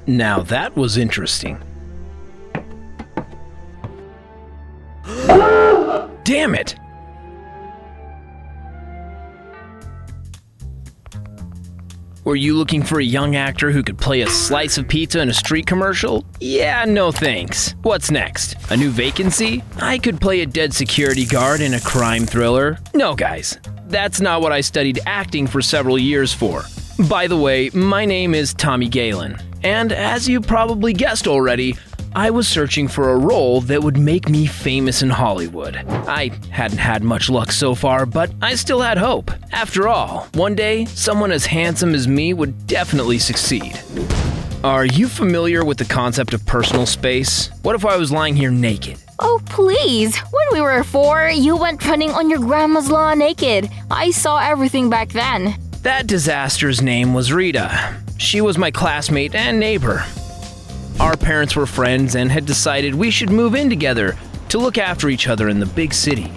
Now that was interesting. Damn it! Were you looking for a young actor who could play a slice of pizza in a street commercial? Yeah, no thanks. What's next? A new vacancy? I could play a dead security guard in a crime thriller. No, guys. That's not what I studied acting for several years for. By the way, my name is Tommy Gallen, and as you probably guessed already, I was searching for a role that would make me famous in Hollywood. I hadn't had much luck so far, but I still had hope. After all, one day, someone as handsome as me would definitely succeed. Are you familiar with the concept of personal space? What if I was lying here naked? Oh, please. When we were 4, you went running on your grandma's lawn naked. I saw everything back then. That disaster's name was Rita. She was my classmate and neighbor. Our parents were friends and had decided we should move in together to look after each other in the big city.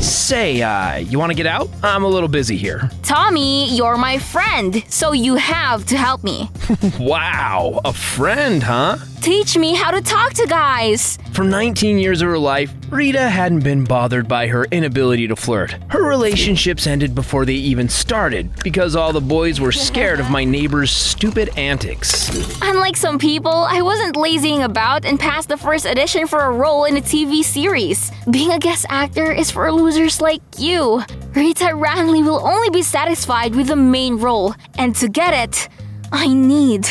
Say, you want to get out? I'm a little busy here. Tommy, you're my friend, so you have to help me. Wow, a friend, huh? Teach me how to talk to guys. For 19 years of her life, Rita hadn't been bothered by her inability to flirt. Her relationships ended before they even started because all the boys were scared of my neighbor's stupid antics. Unlike some people, I wasn't lazying about and passed the first audition for a role in a TV series. Being a guest actor is for losers like you. Rita Ranley will only be satisfied with the main role, and to get it, I need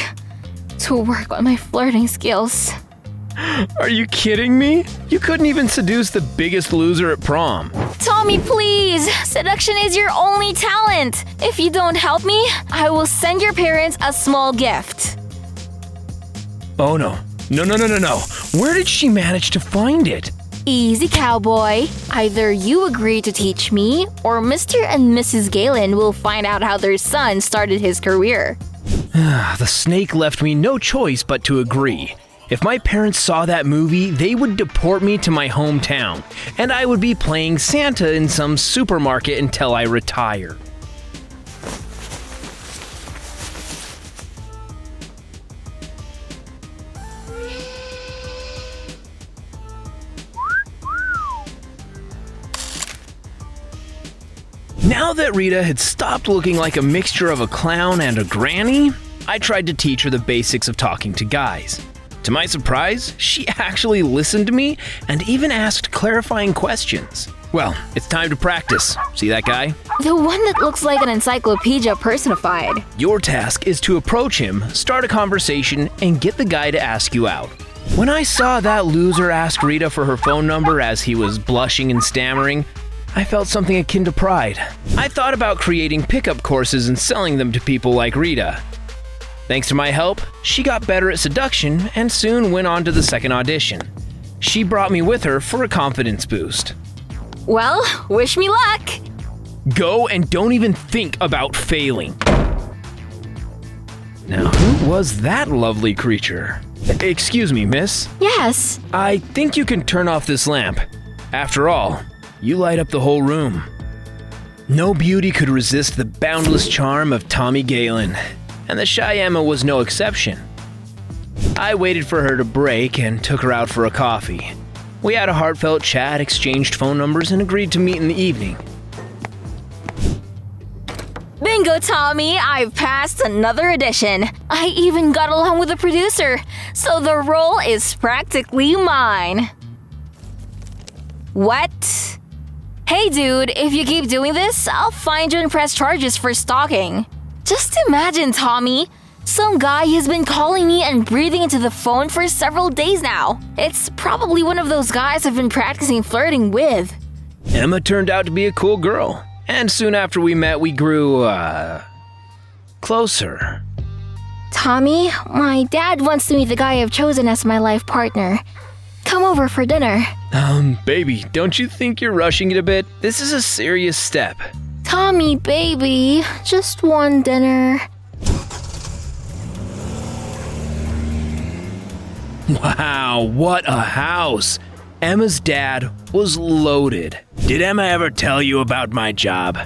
to work on my flirting skills. Are you kidding me? You couldn't even seduce the biggest loser at prom. Tommy, please! Seduction is your only talent! If you don't help me, I will send your parents a small gift. Oh no. No. Where did she manage to find it? Easy, cowboy. Either you agree to teach me, or Mr. and Mrs. Gallen will find out how their son started his career. The snake left me no choice but to agree. If my parents saw that movie, they would deport me to my hometown, and I would be playing Santa in some supermarket until I retire. Now that Rita had stopped looking like a mixture of a clown and a granny, I tried to teach her the basics of talking to guys. To my surprise, she actually listened to me and even asked clarifying questions. Well, it's time to practice. See that guy? The one that looks like an encyclopedia personified. Your task is to approach him, start a conversation, and get the guy to ask you out. When I saw that loser ask Rita for her phone number as he was blushing and stammering, I felt something akin to pride. I thought about creating pickup courses and selling them to people like Rita. Thanks to my help, she got better at seduction and soon went on to the second audition. She brought me with her for a confidence boost. Well, wish me luck! Go and don't even think about failing. Now, who was that lovely creature? Excuse me, miss? Yes. I think you can turn off this lamp. After all, you light up the whole room. No beauty could resist the boundless charm of Tommy Gallen, and the shy Emma was no exception. I waited for her to break and took her out for a coffee. We had a heartfelt chat, exchanged phone numbers, and agreed to meet in the evening. Bingo, Tommy! I've passed another audition. I even got along with the producer, so the role is practically mine. What? Hey dude, if you keep doing this, I'll find you and press charges for stalking. Just imagine, Tommy. Some guy has been calling me and breathing into the phone for several days now. It's probably one of those guys I've been practicing flirting with. Emma turned out to be a cool girl, and soon after we met, we grew, closer. Tommy, my dad wants to meet the guy I've chosen as my life partner. Come over for dinner. Baby, don't you think you're rushing it a bit? This is a serious step. Tommy, baby, just one dinner. Wow, what a house! Emma's dad was loaded. Did Emma ever tell you about my job?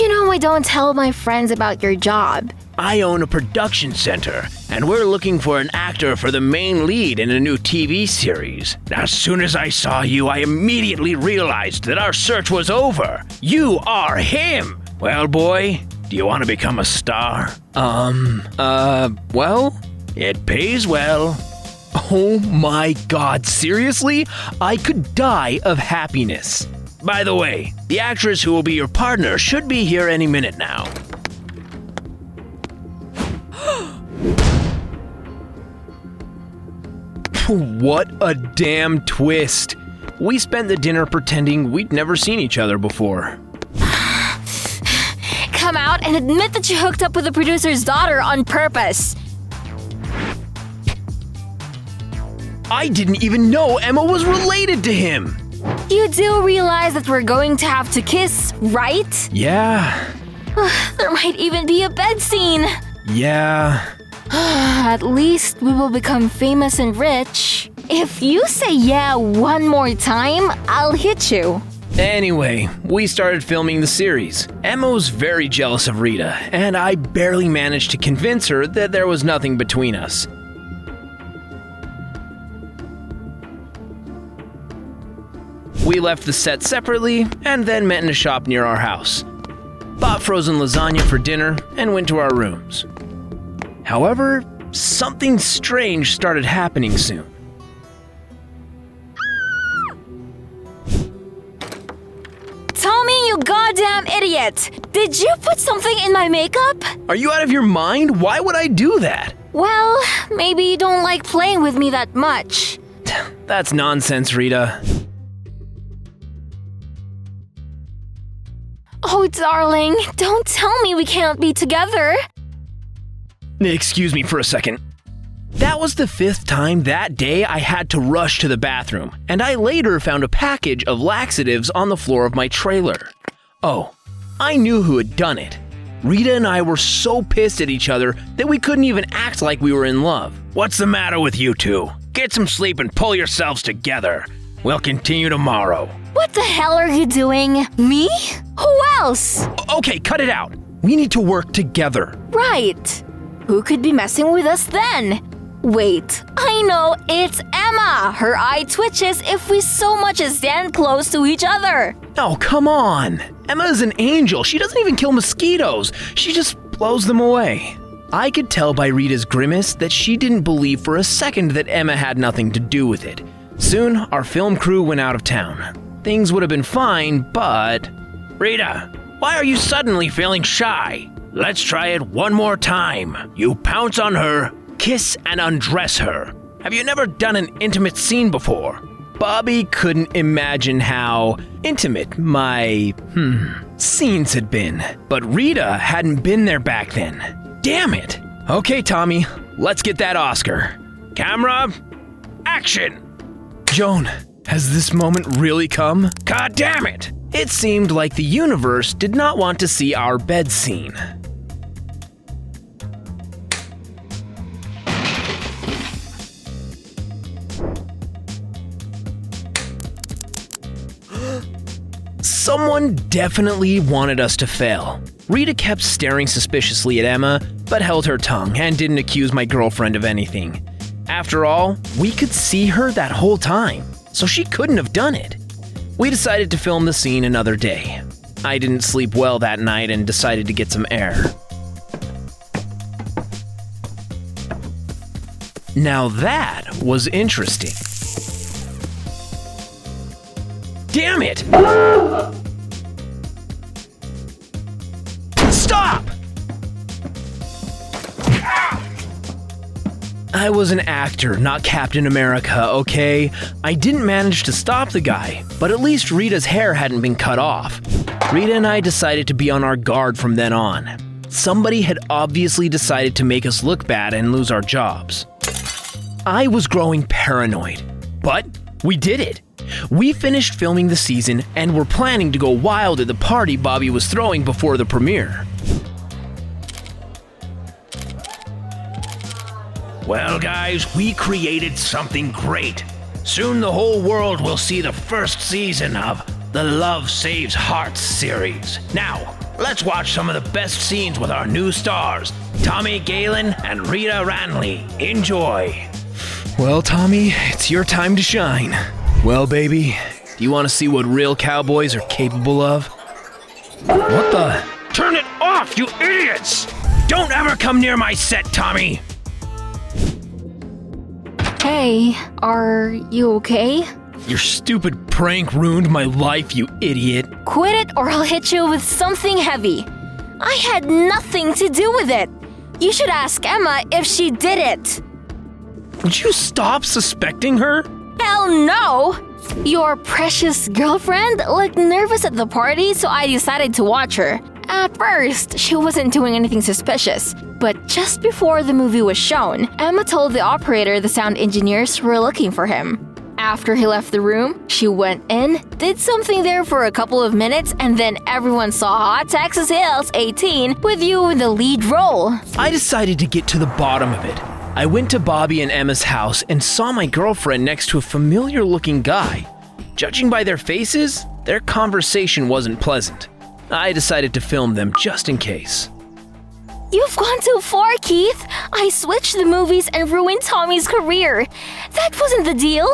You know I don't tell my friends about your job. I own a production center, and we're looking for an actor for the main lead in a new TV series. As soon as I saw you, I immediately realized that our search was over. You are him! Well, boy, do you want to become a star? Well? It pays well. Oh my god, seriously? I could die of happiness. By the way, the actress who will be your partner should be here any minute now. What a damn twist. We spent the dinner pretending we'd never seen each other before. Come out and admit that you hooked up with the producer's daughter on purpose. I didn't even know Emma was related to him. You do realize that we're going to have to kiss, right? Yeah. There might even be a bed scene. Yeah. At least we will become famous and rich. If you say yeah one more time, I'll hit you. Anyway, we started filming the series. Emma was very jealous of Rita, and I barely managed to convince her that there was nothing between us. We left the set separately and then met in a shop near our house. Bought frozen lasagna for dinner and went to our rooms. However, something strange started happening soon. Tommy, you goddamn idiot! Did you put something in my makeup? Are you out of your mind? Why would I do that? Well, maybe you don't like playing with me that much. That's nonsense, Rita. Oh, darling, don't tell me we can't be together. Excuse me for a second. That was the 5th time that day I had to rush to the bathroom, and I later found a package of laxatives on the floor of my trailer. Oh, I knew who had done it. Rita and I were so pissed at each other that we couldn't even act like we were in love. What's the matter with you two? Get some sleep and pull yourselves together. We'll continue tomorrow. What the hell are you doing? Me? Who else? Okay, cut it out. We need to work together. Right. Who could be messing with us then? Wait, I know, it's Emma! Her eye twitches if we so much as stand close to each other. Oh, come on. Emma is an angel. She doesn't even kill mosquitoes. She just blows them away. I could tell by Rita's grimace that she didn't believe for a second that Emma had nothing to do with it. Soon, our film crew went out of town. Things would have been fine, but... Rita, why are you suddenly feeling shy? Let's try it one more time. You pounce on her, kiss and undress her. Have you never done an intimate scene before? Bobby couldn't imagine how intimate my, scenes had been. But Rita hadn't been there back then. Damn it. Okay, Tommy, let's get that Oscar. Camera, action. Joan, has this moment really come? God damn it! It seemed like the universe did not want to see our bed scene. Someone definitely wanted us to fail. Rita kept staring suspiciously at Emma, but held her tongue and didn't accuse my girlfriend of anything. After all, we could see her that whole time, so she couldn't have done it. We decided to film the scene another day. I didn't sleep well that night and decided to get some air. Now that was interesting. Damn it! Stop! I was an actor, not Captain America, okay? I didn't manage to stop the guy, but at least Rita's hair hadn't been cut off. Rita and I decided to be on our guard from then on. Somebody had obviously decided to make us look bad and lose our jobs. I was growing paranoid, but we did it. We finished filming the season and were planning to go wild at the party Bobby was throwing before the premiere. Well, guys, we created something great. Soon the whole world will see the first season of the Love Saves Hearts series. Now, let's watch some of the best scenes with our new stars, Tommy Gallen and Rita Ranley. Enjoy. Well, Tommy, it's your time to shine. Well, baby, do you want to see what real cowboys are capable of? What the? Turn it off, you idiots! Don't ever come near my set, Tommy! Hey, are you okay? Your stupid prank ruined my life, you idiot. Quit it or I'll hit you with something heavy. I had nothing to do with it. You should ask Emma if she did it. Would you stop suspecting her? Hell no! Your precious girlfriend looked nervous at the party, so I decided to watch her. At first, she wasn't doing anything suspicious, but just before the movie was shown, Emma told the operator the sound engineers were looking for him. After he left the room, she went in, did something there for a couple of minutes, and then everyone saw Hot Texas Hills 18 with you in the lead role. I decided to get to the bottom of it. I went to Bobby and Emma's house and saw my girlfriend next to a familiar-looking guy. Judging by their faces, their conversation wasn't pleasant. I decided to film them just in case. You've gone too far, Keith. I switched the movies and ruined Tommy's career. That wasn't the deal.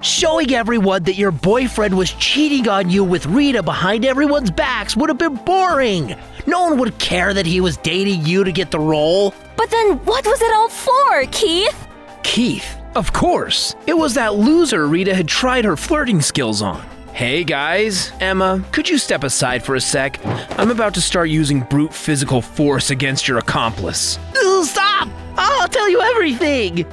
Showing everyone that your boyfriend was cheating on you with Rita behind everyone's backs would have been boring. No one would care that he was dating you to get the role. But then what was it all for, Keith? Keith, of course. It was that loser Rita had tried her flirting skills on. Hey guys, Emma, could you step aside for a sec? I'm about to start using brute physical force against your accomplice. Stop! I'll tell you everything.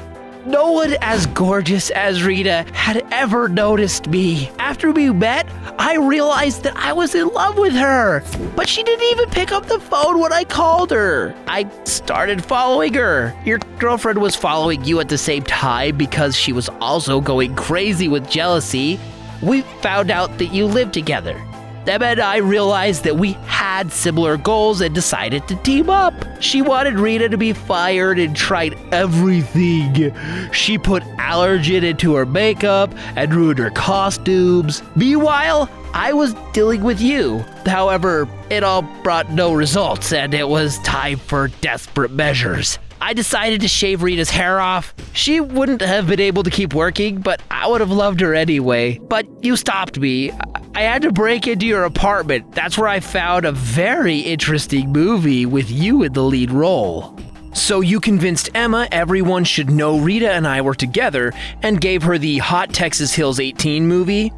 No one as gorgeous as Rita had ever noticed me. After we met, I realized that I was in love with her. But she didn't even pick up the phone when I called her. I started following her. Your girlfriend was following you at the same time because she was also going crazy with jealousy. We found out that you lived together. Emma and I realized that we had similar goals and decided to team up. She wanted Rita to be fired and tried everything. She put allergen into her makeup and ruined her costumes. Meanwhile, I was dealing with you. However, it all brought no results and it was time for desperate measures. I decided to shave Rita's hair off. She wouldn't have been able to keep working, but I would have loved her anyway. But you stopped me. I had to break into your apartment. That's where I found a very interesting movie with you in the lead role. So you convinced Emma everyone should know Rita and I were together and gave her the Hot Texas Hills 18 movie?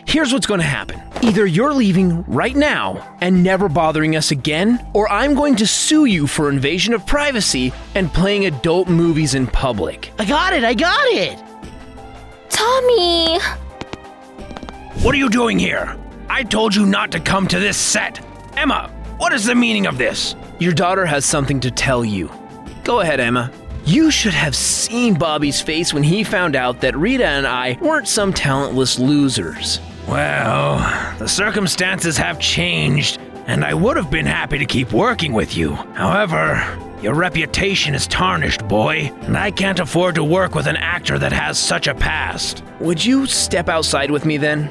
Here's what's going to happen. Either you're leaving right now and never bothering us again, or I'm going to sue you for invasion of privacy and playing adult movies in public. I got it! Tommy! What are you doing here? I told you not to come to this set. Emma, what is the meaning of this? Your daughter has something to tell you. Go ahead, Emma. You should have seen Bobby's face when he found out that Rita and I weren't some talentless losers. Well, the circumstances have changed, and I would have been happy to keep working with you. However, your reputation is tarnished, boy, and I can't afford to work with an actor that has such a past. Would you step outside with me then?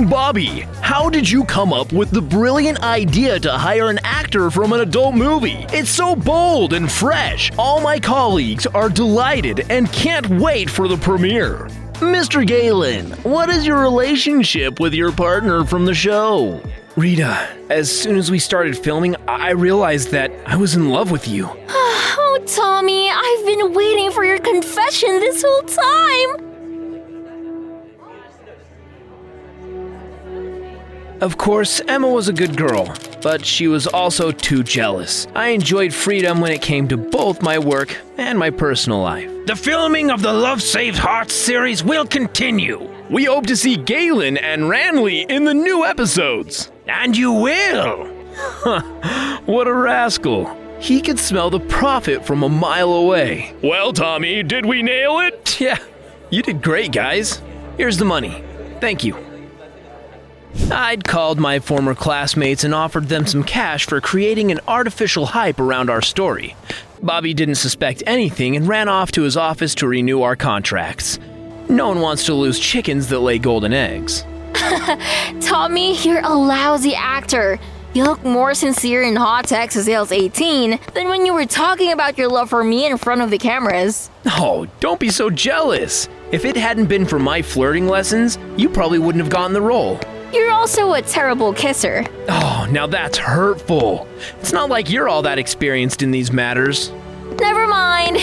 Bobby, how did you come up with the brilliant idea to hire an actor from an adult movie? It's so bold and fresh. All my colleagues are delighted and can't wait for the premiere. Mr. Gallen, what is your relationship with your partner from the show? Rita, as soon as we started filming, I realized that I was in love with you. Oh, Tommy, I've been waiting for your confession this whole time. Of course, Emma was a good girl, but she was also too jealous. I enjoyed freedom when it came to both my work and my personal life. The filming of the Love Saves Hearts series will continue. We hope to see Gallen and Ranley in the new episodes. And you will! What a rascal. He could smell the profit from a mile away. Well, Tommy, did we nail it? Yeah, you did great, guys. Here's the money. Thank you. I'd called my former classmates and offered them some cash for creating an artificial hype around our story. Bobby didn't suspect anything and ran off to his office to renew our contracts. No one wants to lose chickens that lay golden eggs. Tommy, you're a lousy actor. You look more sincere in hot text to sales 18 than when you were talking about your love for me in front of the cameras. Oh, don't be so jealous. If it hadn't been for my flirting lessons, you probably wouldn't have gotten the role. You're also a terrible kisser. Oh, now that's hurtful. It's not like you're all that experienced in these matters. Never mind.